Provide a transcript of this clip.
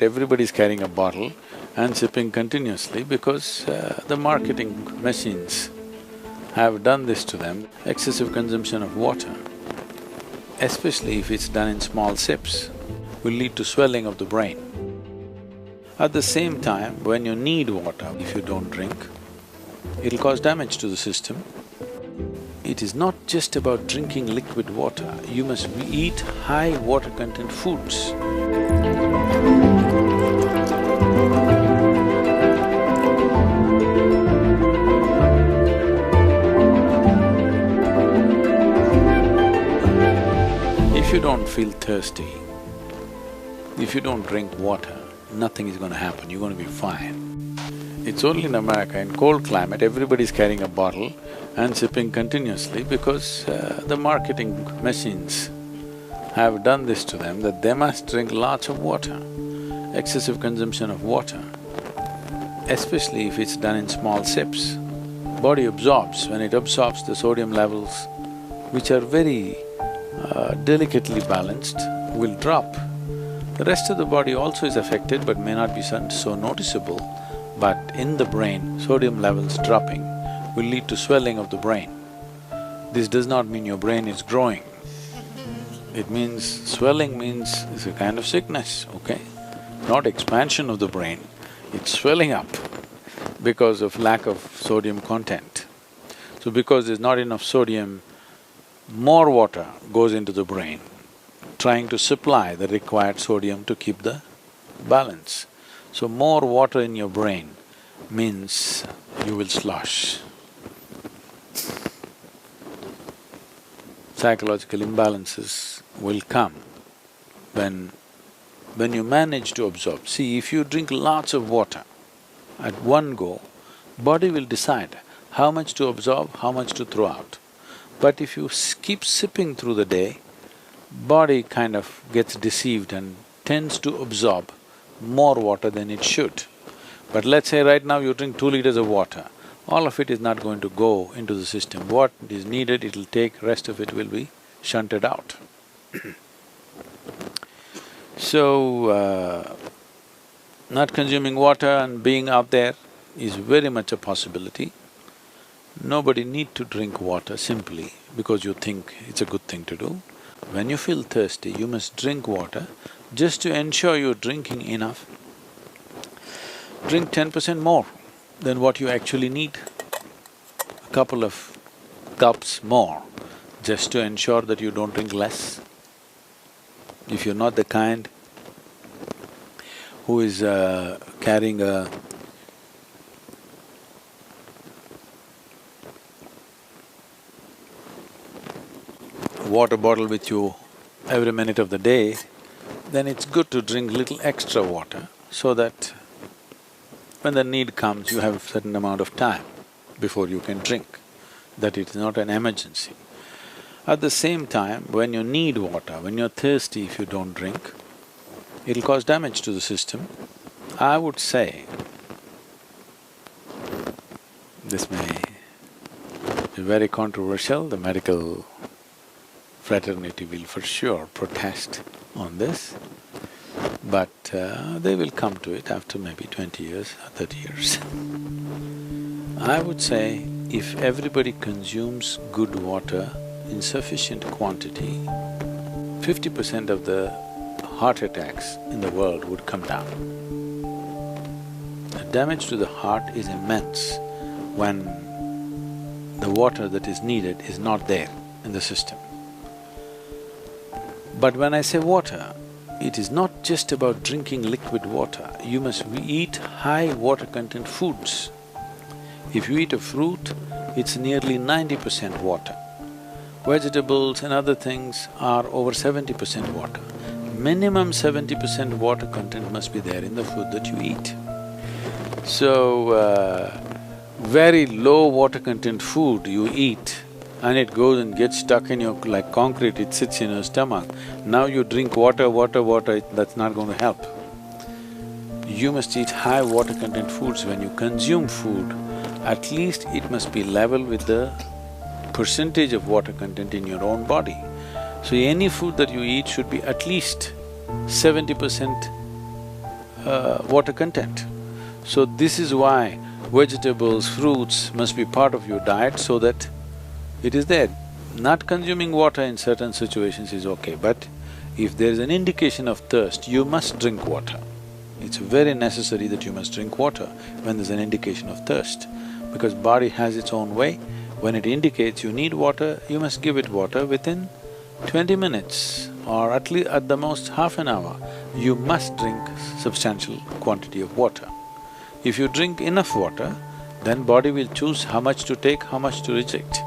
everybody's carrying a bottle and sipping continuously because the marketing machines have done this to them. Excessive consumption of water, especially if it's done in small sips, will lead to swelling of the brain. At the same time, when you need water, if you don't drink, it'll cause damage to the system. It is not just about drinking liquid water, you must eat high water content foods. If you don't feel thirsty, if you don't drink water, nothing is gonna happen, you're gonna be fine. It's only in America, in cold climate, everybody's carrying a bottle and sipping continuously because the marketing machines have done this to them that they must drink lots of water. Excessive consumption of water, especially if it's done in small sips, body absorbs. When it absorbs, the sodium levels, which are very delicately balanced, will drop. The rest of the body also is affected but may not be so noticeable, but in the brain, sodium levels dropping will lead to swelling of the brain. This does not mean your brain is growing. It means… swelling means it's a kind of sickness, okay? Not expansion of the brain, it's swelling up because of lack of sodium content. So because there's not enough sodium, more water goes into the brain, trying to supply the required sodium to keep the balance. So more water in your brain means you will slosh. Psychological imbalances will come when you manage to absorb. See, if you drink lots of water at one go, body will decide how much to absorb, how much to throw out. But if you keep sipping through the day, body kind of gets deceived and tends to absorb more water than it should. But let's say right now you drink 2 liters of water, all of it is not going to go into the system. What is needed, it'll take, rest of it will be shunted out. So, not consuming water and being out there is very much a possibility. Nobody need to drink water simply because you think it's a good thing to do. When you feel thirsty, you must drink water just to ensure you're drinking enough. Drink 10% more than what you actually need, a couple of cups more, just to ensure that you don't drink less. If you're not the kind who is carrying a water bottle with you every minute of the day, then it's good to drink little extra water so that when the need comes, you have a certain amount of time before you can drink, that it's not an emergency. At the same time, when you need water, when you're thirsty, if you don't drink, it'll cause damage to the system. I would say, this may be very controversial, the medical fraternity will for sure protest on this, but they will come to it after maybe 20 years or 30 years. I would say if everybody consumes good water in sufficient quantity, 50% of the heart attacks in the world would come down. The damage to the heart is immense when the water that is needed is not there in the system. But when I say water, it is not just about drinking liquid water, you must eat high water content foods. If you eat a fruit, it's nearly 90% water. Vegetables and other things are over 70% water. Minimum 70% water content must be there in the food that you eat. So, very low water content food you eat and it goes and gets stuck in your… like concrete, it sits in your stomach. Now you drink water, that's not going to help. You must eat high water content foods. When you consume food, at least it must be level with the percentage of water content in your own body. So any food that you eat should be at least 70% water content. So this is why vegetables, fruits must be part of your diet so that it is there. Not consuming water in certain situations is okay, but if there is an indication of thirst, you must drink water. It's very necessary that you must drink water when there's an indication of thirst, because body has its own way. When it indicates you need water, you must give it water within 20 minutes or at least at the most half an hour. You must drink substantial quantity of water. If you drink enough water, then body will choose how much to take, how much to reject.